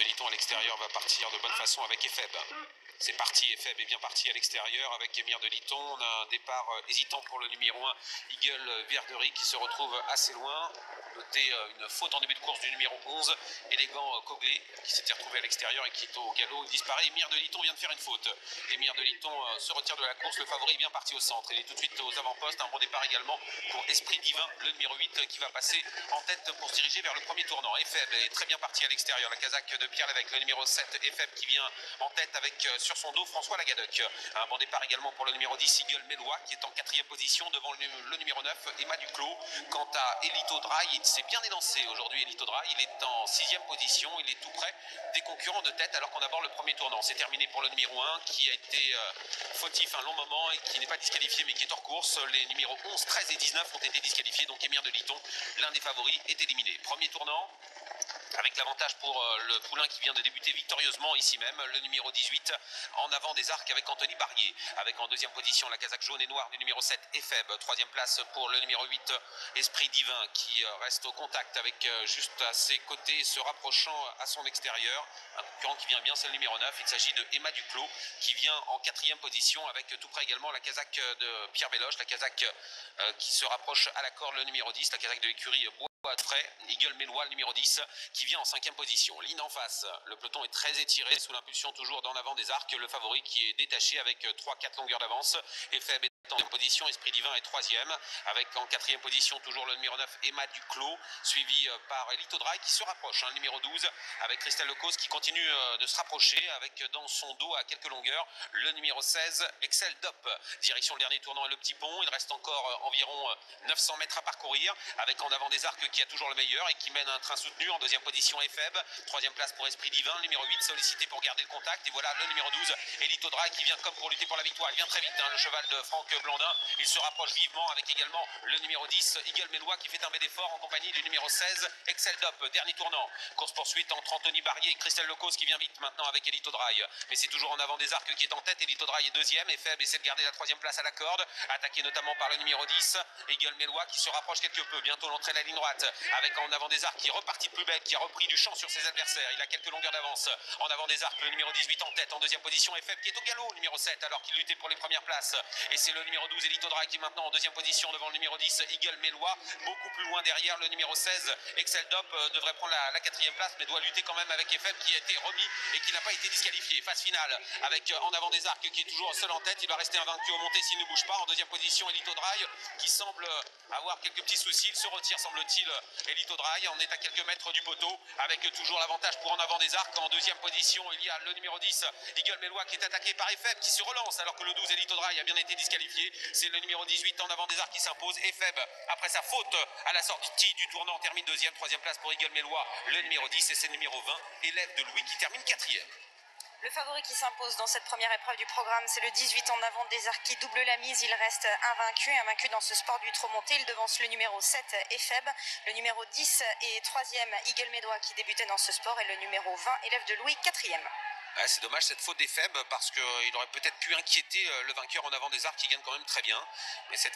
de Liton à l'extérieur va partir de bonne façon avec Epheb. C'est parti, Epheb est bien parti à l'extérieur avec Émir de Liton. On a un départ hésitant pour le numéro 1, Eagle Verdery, qui se retrouve assez loin. Notez une faute en début de course du numéro 11, élégant Cogley, qui s'était retrouvé à l'extérieur et qui est au galop. Il disparaît. Émir de Liton vient de faire une faute. Émir de Liton se retire de la course. Le favori est bien parti au centre. Il est tout de suite aux avant-postes. Un bon départ également pour Esprit Divin, le numéro 8, qui va passer en tête pour se diriger vers le premier tournant. Epheb est très bien parti à l'extérieur. La casaque de Pierre Lévesque, le numéro 7, Epheb, qui vient en tête avec sur son dos François Lagadoc. Un bon départ également pour le numéro 10, Eagle Mélois, qui est en 4e position devant le numéro 9, Emma Duclos. Quant à Elito Dry, il s'est bien élancé aujourd'hui. Elito Dry, il est en 6e position. Il est tout près des concurrents de tête alors qu'on aborde le premier tournant. C'est terminé pour le numéro 1 qui a été fautif un long moment et qui n'est pas disqualifié mais qui est hors course. Les numéros 11, 13 et 19 ont été disqualifiés. Donc Émir de Liton, l'un des favoris, est éliminé. Premier tournant, avec l'avantage pour le poulain qui vient de débuter victorieusement ici même, le numéro 18 en avant des arcs avec Anthony Barrier, avec en 2e position la casaque jaune et noire du numéro 7 Epheb, 3e place pour le numéro 8 Esprit Divin qui reste au contact avec juste à ses côtés se rapprochant à son extérieur. Un concurrent qui vient bien, c'est le numéro 9, il s'agit de Emma Duclos qui vient en 4e position avec tout près également la casaque de Pierre Béloche, la casaque qui se rapproche à la corde, le numéro 10, la casaque de l'écurie Bois près, Eagle Mélois, le numéro 10, qui vient en 5e position. Ligne en face, le peloton est très étiré sous l'impulsion toujours d'en avant des arcs, le favori qui est détaché avec 3-4 longueurs d'avance. Epheb est en 2e position, Esprit Divin est 3e, avec en 4e position toujours le numéro 9, Emma Duclos, suivi par Elito Dry qui se rapproche, le numéro 12, avec Christelle Lecause qui continue de se rapprocher, avec dans son dos à quelques longueurs, le numéro 16, Excel Dop. Direction le dernier tournant et le petit pont, il reste encore environ 900 mètres à parcourir, avec en avant des arcs qui a toujours le meilleur et qui mène un train soutenu. En 2e position Epheb, 3e place pour Esprit Divin, numéro 8 sollicité pour garder le contact, et voilà le numéro 12, Elito Dry qui vient comme pour lutter pour la victoire. Il vient très vite, le cheval de Franck Blandin, il se rapproche vivement avec également le numéro 10, Eagle Mélois qui fait un bel effort en compagnie du numéro 16, Excel Dop. Dernier tournant, course poursuite entre Anthony Barrier et Christelle Lecause qui vient vite maintenant avec Elito Dry, mais c'est toujours en avant des arcs qui est en tête. Elito Dry est 2e, Epheb essaie de garder la 3e place à la corde, attaqué notamment par le numéro 10, Eagle Mélois qui se rapproche quelque peu, bientôt l'entrée à la ligne droite, avec en avant des arcs qui est reparti de plus belle, qui a repris du champ sur ses adversaires. Il a quelques longueurs d'avance. En avant des arcs, le numéro 18 en tête, en 2e position Epheb qui est au galop, le numéro 7, alors qu'il luttait pour les premières places. Et c'est le numéro 12, Elito Dry, qui est maintenant en 2e position devant le numéro 10, Eagle Mélois. Beaucoup plus loin derrière, le numéro 16, Excel Dop, devrait prendre la 4e place, mais doit lutter quand même avec Epheb qui a été remis et qui n'a pas été disqualifié. Phase finale, avec en avant des arcs qui est toujours seul en tête. Il va rester invaincu au monté s'il ne bouge pas. En 2e position, Elito Dry, qui semble avoir quelques petits soucis. Il se retire, semble-t-il, Elito Dry. On est à quelques mètres du poteau, avec toujours l'avantage pour en avant des arcs. En 2e position, il y a le numéro 10, Eagle Mélois, qui est attaqué par Epheb, qui se relance, alors que le 12, Elito Dry, a bien été disqualifié. C'est le numéro 18 en avant des arcs qui s'impose. Epheb, après sa faute à la sortie du tournant, termine 2e, 3e place pour Eagle Mélois, le numéro 10, et c'est le numéro 20, Élève de Louis, qui termine 4e. Le favori qui s'impose dans cette première épreuve du programme, c'est le 18 en avant des arcs qui double la mise. Il reste invaincu dans ce sport du trot monté. Il devance le numéro 7, Epheb. Le numéro 10 et 3e, Eagle Mélois, qui débutait dans ce sport. Et le numéro 20, Élève de Louis, 4e. C'est dommage cette faute d'Epheb parce qu'il aurait peut-être pu inquiéter le vainqueur en avant des arcs qui gagne quand même très bien. Mais cette